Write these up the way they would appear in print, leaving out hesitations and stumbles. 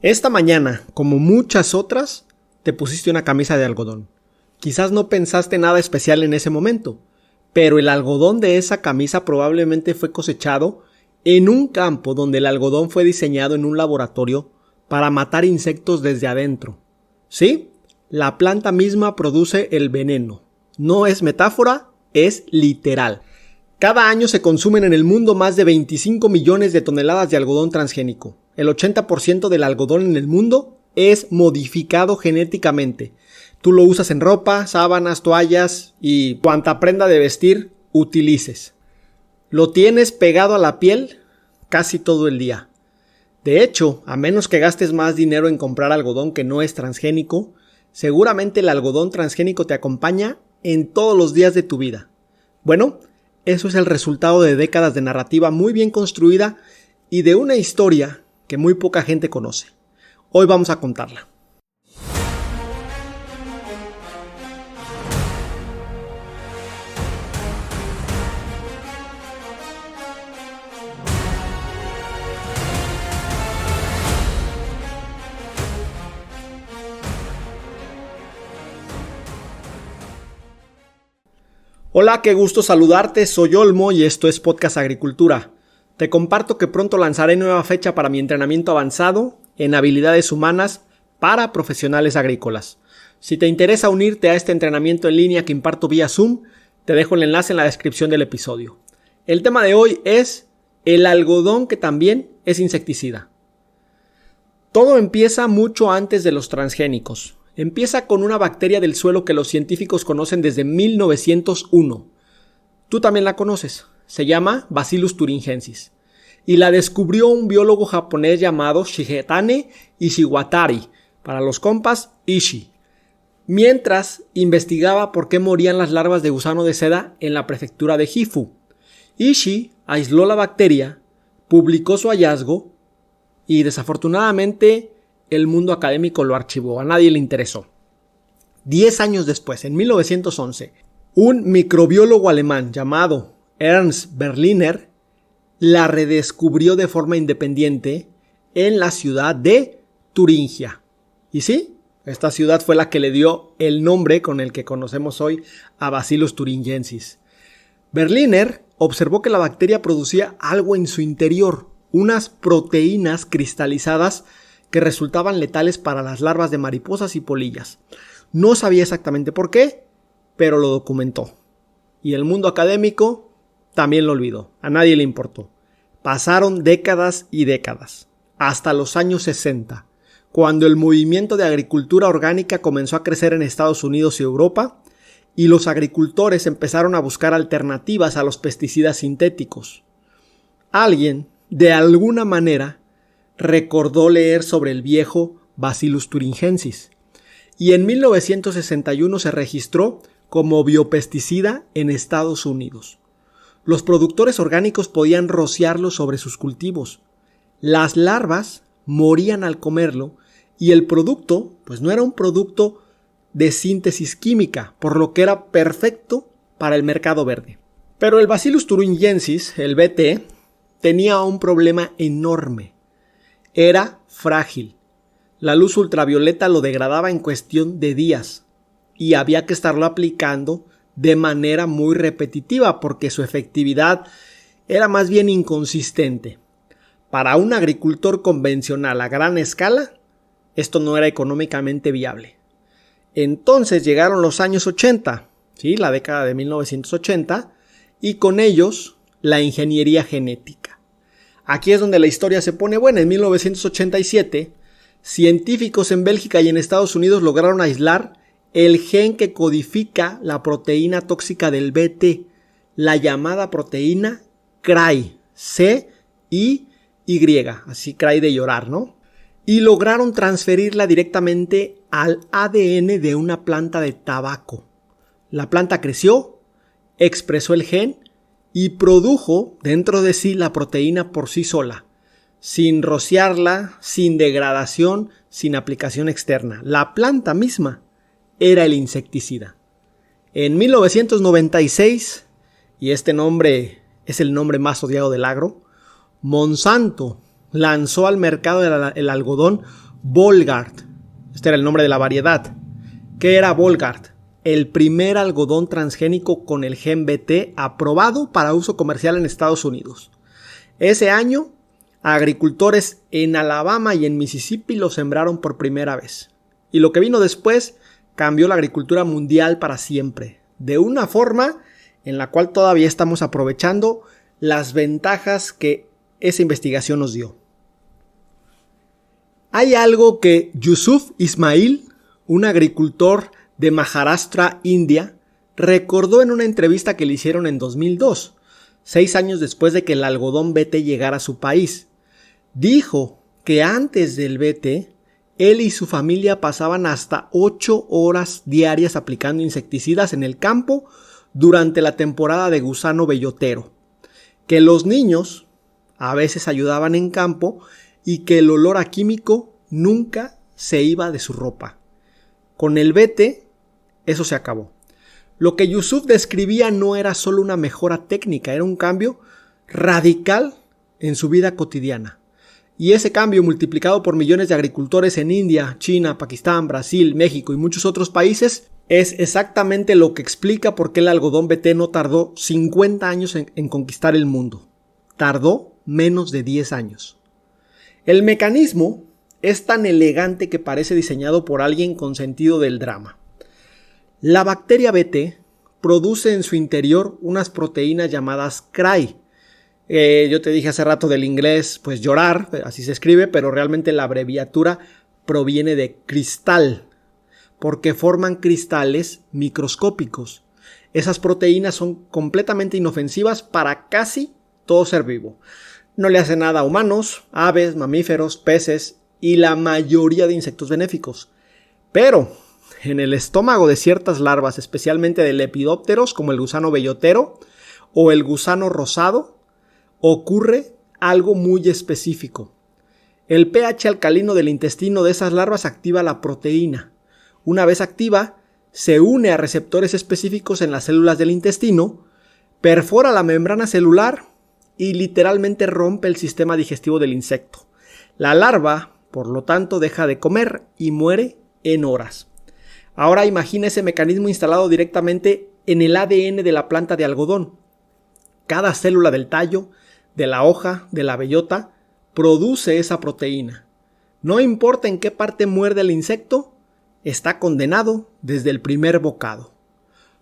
Esta mañana, como muchas otras, te pusiste una camisa de algodón. Quizás no pensaste nada especial en ese momento, pero el algodón de esa camisa probablemente fue cosechado en un campo donde el algodón fue diseñado en un laboratorio para matar insectos desde adentro. ¿Sí? La planta misma produce el veneno. No es metáfora, es literal. Cada año se consumen en el mundo más de 25 millones de toneladas de algodón transgénico. El 80% del algodón en el mundo es modificado genéticamente. Tú lo usas en ropa, sábanas, toallas y cuanta prenda de vestir utilices. Lo tienes pegado a la piel casi todo el día. De hecho, a menos que gastes más dinero en comprar algodón que no es transgénico, seguramente el algodón transgénico te acompaña en todos los días de tu vida. Bueno, eso es el resultado de décadas de narrativa muy bien construida y de una historia que muy poca gente conoce. Hoy vamos a contarla. Hola, qué gusto saludarte, soy Olmo y esto es Podcast Agricultura. Te comparto que pronto lanzaré nueva fecha para mi entrenamiento avanzado en habilidades humanas para profesionales agrícolas. Si te interesa unirte a este entrenamiento en línea que imparto vía Zoom, te dejo el enlace en la descripción del episodio. El tema de hoy es el algodón, que también es insecticida. Todo empieza mucho antes de los transgénicos. Empieza con una bacteria del suelo que los científicos conocen desde 1901. Tú también la conoces. Se llama Bacillus thuringiensis. Y la descubrió un biólogo japonés llamado Shigetane Ishiwatari, para los compas Ishi, mientras investigaba por qué morían las larvas de gusano de seda en la prefectura de Gifu. Ishi aisló la bacteria, publicó su hallazgo y desafortunadamente el mundo académico lo archivó, a nadie le interesó. 10 años después, en 1911, un microbiólogo alemán llamado Ernst Berliner la redescubrió de forma independiente en la ciudad de Turingia. Y sí, esta ciudad fue la que le dio el nombre con el que conocemos hoy a Bacillus thuringiensis. Berliner observó que la bacteria producía algo en su interior, unas proteínas cristalizadas que resultaban letales para las larvas de mariposas y polillas. No sabía exactamente por qué, pero lo documentó. Y el mundo académico también lo olvidó, a nadie le importó. Pasaron décadas y décadas, hasta los años 60, cuando el movimiento de agricultura orgánica comenzó a crecer en Estados Unidos y Europa, y los agricultores empezaron a buscar alternativas a los pesticidas sintéticos. Alguien, de alguna manera, recordó leer sobre el viejo Bacillus thuringiensis, y en 1961 se registró como biopesticida en Estados Unidos. Los productores orgánicos podían rociarlo sobre sus cultivos. Las larvas morían al comerlo y el producto, pues no era un producto de síntesis química, por lo que era perfecto para el mercado verde. Pero el Bacillus thuringiensis, el BT, tenía un problema enorme. Era frágil. La luz ultravioleta lo degradaba en cuestión de días y había que estarlo aplicando de manera muy repetitiva porque su efectividad era más bien inconsistente. Para un agricultor convencional a gran escala, esto no era económicamente viable. Entonces llegaron los años 80, ¿sí? La década de 1980, y con ellos la ingeniería genética. Aquí es donde la historia se pone buena. En 1987, científicos en Bélgica y en Estados Unidos lograron aislar el gen que codifica la proteína tóxica del BT, la llamada proteína CRY, C-I-Y, así CRY de llorar, ¿no? Y lograron transferirla directamente al ADN de una planta de tabaco. La planta creció, expresó el gen y produjo dentro de sí la proteína por sí sola, sin rociarla, sin degradación, sin aplicación externa. La planta misma era el insecticida. En 1996, y este nombre es el nombre más odiado del agro, Monsanto lanzó al mercado el algodón Bollgard. Este era el nombre de la variedad. ¿Qué era Bollgard? El primer algodón transgénico con el gen BT aprobado para uso comercial en Estados Unidos. Ese año, agricultores en Alabama y en Mississippi lo sembraron por primera vez. Y lo que vino después cambió la agricultura mundial para siempre, de una forma en la cual todavía estamos aprovechando las ventajas que esa investigación nos dio. Hay algo que Yusuf Ismail, un agricultor de Maharashtra, India, recordó en una entrevista que le hicieron en 2002, 6 años después de que el algodón BT llegara a su país. Dijo que antes del BT, él y su familia pasaban hasta 8 horas diarias aplicando insecticidas en el campo durante la temporada de gusano bellotero, que los niños a veces ayudaban en campo y que el olor a químico nunca se iba de su ropa. Con el BT, eso se acabó. Lo que Yusuf describía no era solo una mejora técnica, era un cambio radical en su vida cotidiana. Y ese cambio, multiplicado por millones de agricultores en India, China, Pakistán, Brasil, México y muchos otros países, es exactamente lo que explica por qué el algodón BT no tardó 50 años en conquistar el mundo. Tardó menos de 10 años. El mecanismo es tan elegante que parece diseñado por alguien con sentido del drama. La bacteria BT produce en su interior unas proteínas llamadas CRY. Yo te dije hace rato del inglés, pues llorar, así se escribe, pero realmente la abreviatura proviene de cristal, porque forman cristales microscópicos. Esas proteínas son completamente inofensivas para casi todo ser vivo. No le hacen nada a humanos, aves, mamíferos, peces y la mayoría de insectos benéficos. Pero en el estómago de ciertas larvas, especialmente de lepidópteros como el gusano bellotero o el gusano rosado, ocurre algo muy específico. El pH alcalino del intestino de esas larvas activa la proteína. Una vez activa, se une a receptores específicos en las células del intestino, perfora la membrana celular y literalmente rompe el sistema digestivo del insecto. La larva, por lo tanto, deja de comer y muere en horas. Ahora imagina ese mecanismo instalado directamente en el ADN de la planta de algodón. Cada célula del tallo, de la hoja, de la bellota, produce esa proteína. No importa en qué parte muerde el insecto, está condenado desde el primer bocado.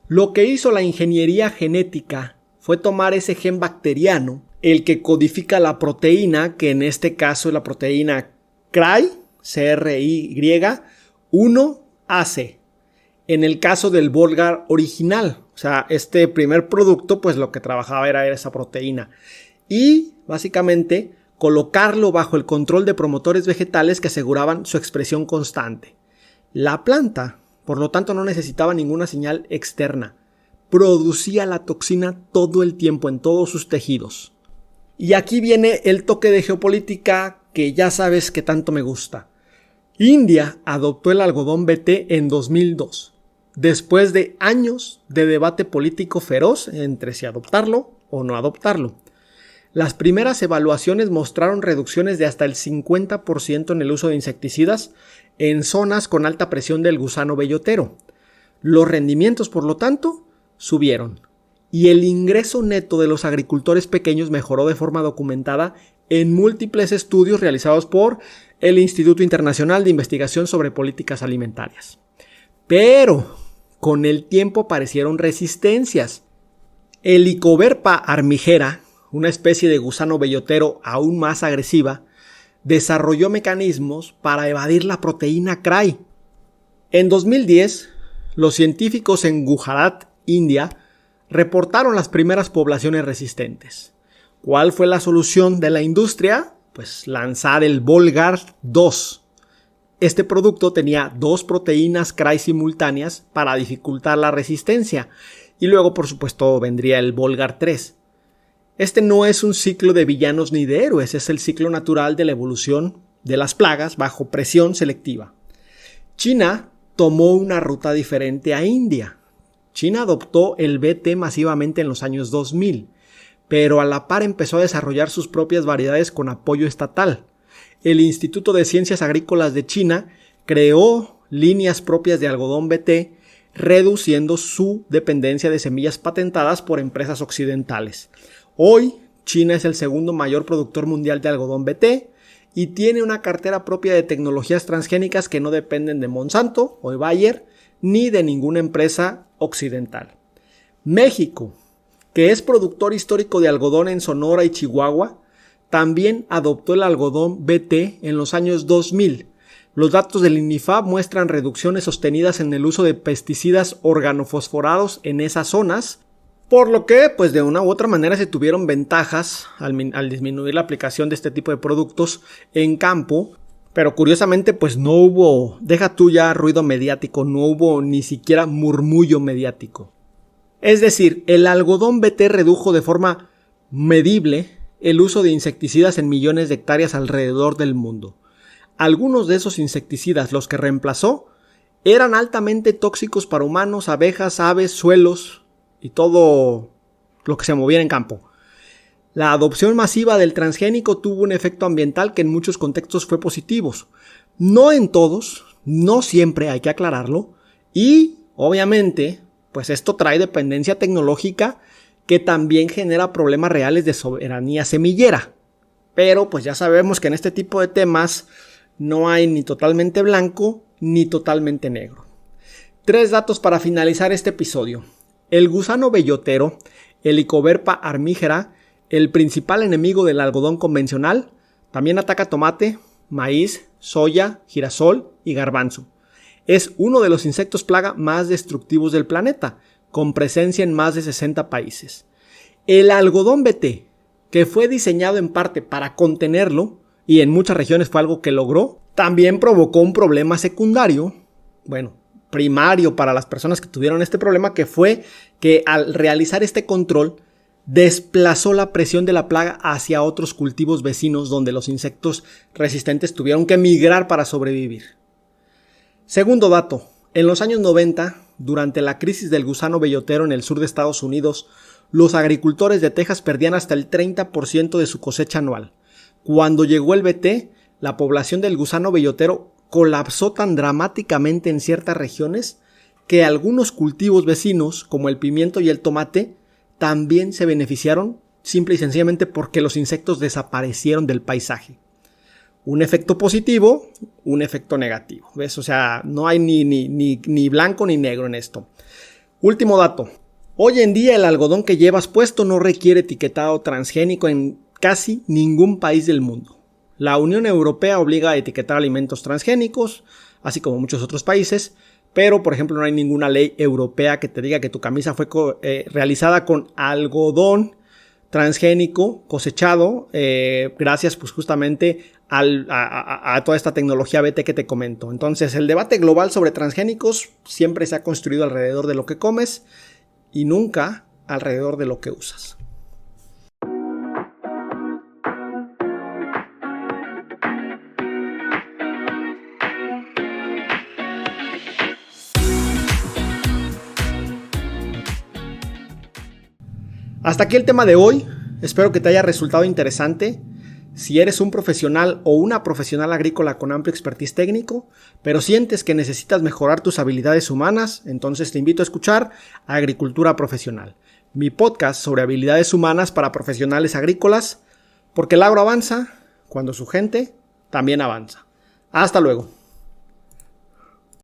Lo que hizo la ingeniería genética fue tomar ese gen bacteriano, el que codifica la proteína, que en este caso es la proteína CRY, CRY1AC. En el caso del Bollgard original, o sea, este primer producto, pues lo que trabajaba era esa proteína. Y básicamente colocarlo bajo el control de promotores vegetales que aseguraban su expresión constante. La planta, por lo tanto, no necesitaba ninguna señal externa. Producía la toxina todo el tiempo en todos sus tejidos. Y aquí viene el toque de geopolítica que ya sabes que tanto me gusta. India adoptó el algodón BT en 2002, después de años de debate político feroz entre si adoptarlo o no adoptarlo. Las primeras evaluaciones mostraron reducciones de hasta el 50% en el uso de insecticidas en zonas con alta presión del gusano bellotero. Los rendimientos, por lo tanto, subieron. Y el ingreso neto de los agricultores pequeños mejoró de forma documentada en múltiples estudios realizados por el Instituto Internacional de Investigación sobre Políticas Alimentarias. Pero con el tiempo aparecieron resistencias. Helicoverpa armigera, una especie de gusano bellotero aún más agresiva, desarrolló mecanismos para evadir la proteína CRY. En 2010, los científicos en Gujarat, India, reportaron las primeras poblaciones resistentes. ¿Cuál fue la solución de la industria? Pues lanzar el Bollgard 2. Este producto tenía 2 proteínas CRY simultáneas para dificultar la resistencia. Y luego, por supuesto, vendría el Bollgard 3. Este no es un ciclo de villanos ni de héroes, es el ciclo natural de la evolución de las plagas bajo presión selectiva. China tomó una ruta diferente a India. China adoptó el BT masivamente en los años 2000, pero a la par empezó a desarrollar sus propias variedades con apoyo estatal. El Instituto de Ciencias Agrícolas de China creó líneas propias de algodón BT, reduciendo su dependencia de semillas patentadas por empresas occidentales. Hoy, China es el segundo mayor productor mundial de algodón BT y tiene una cartera propia de tecnologías transgénicas que no dependen de Monsanto o de Bayer ni de ninguna empresa occidental. México, que es productor histórico de algodón en Sonora y Chihuahua, también adoptó el algodón BT en los años 2000. Los datos del INIFAP muestran reducciones sostenidas en el uso de pesticidas organofosforados en esas zonas, por lo que, pues de una u otra manera se tuvieron ventajas al disminuir la aplicación de este tipo de productos en campo, pero curiosamente pues no hubo, deja tú ya ruido mediático, no hubo ni siquiera murmullo mediático. Es decir, el algodón BT redujo de forma medible el uso de insecticidas en millones de hectáreas alrededor del mundo. Algunos de esos insecticidas, los que reemplazó, eran altamente tóxicos para humanos, abejas, aves, suelos y todo lo que se moviera en campo. La adopción masiva del transgénico tuvo un efecto ambiental que en muchos contextos fue positivo. No en todos, no siempre, hay que aclararlo, y obviamente pues esto trae dependencia tecnológica que también genera problemas reales de soberanía semillera. Pero pues ya sabemos que en este tipo de temas no hay ni totalmente blanco ni totalmente negro. 3 datos para finalizar este episodio. El gusano bellotero, Helicoverpa armigera, el principal enemigo del algodón convencional, también ataca tomate, maíz, soya, girasol y garbanzo. Es uno de los insectos plaga más destructivos del planeta, con presencia en más de 60 países. El algodón BT, que fue diseñado en parte para contenerlo, y en muchas regiones fue algo que logró, también provocó un problema secundario, primario para las personas que tuvieron este problema, que fue que al realizar este control, desplazó la presión de la plaga hacia otros cultivos vecinos donde los insectos resistentes tuvieron que migrar para sobrevivir. Segundo dato, en los años 90, durante la crisis del gusano bellotero en el sur de Estados Unidos, los agricultores de Texas perdían hasta el 30% de su cosecha anual. Cuando llegó el BT, la población del gusano bellotero colapsó tan dramáticamente en ciertas regiones que algunos cultivos vecinos, como el pimiento y el tomate, también se beneficiaron simple y sencillamente porque los insectos desaparecieron del paisaje. Un efecto positivo, un efecto negativo. ¿Ves? O sea, no hay ni blanco ni negro en esto. Último dato. Hoy en día el algodón que llevas puesto no requiere etiquetado transgénico en casi ningún país del mundo. La Unión Europea obliga a etiquetar alimentos transgénicos, así como muchos otros países, pero por ejemplo no hay ninguna ley europea que te diga que tu camisa fue realizada con algodón transgénico cosechado gracias pues justamente a toda esta tecnología BT que te comento. Entonces el debate global sobre transgénicos siempre se ha construido alrededor de lo que comes y nunca alrededor de lo que usas. Hasta aquí el tema de hoy, espero que te haya resultado interesante. Si eres un profesional o una profesional agrícola con amplio expertise técnico, pero sientes que necesitas mejorar tus habilidades humanas, entonces te invito a escuchar Agricultura Profesional, mi podcast sobre habilidades humanas para profesionales agrícolas, porque el agro avanza cuando su gente también avanza. Hasta luego.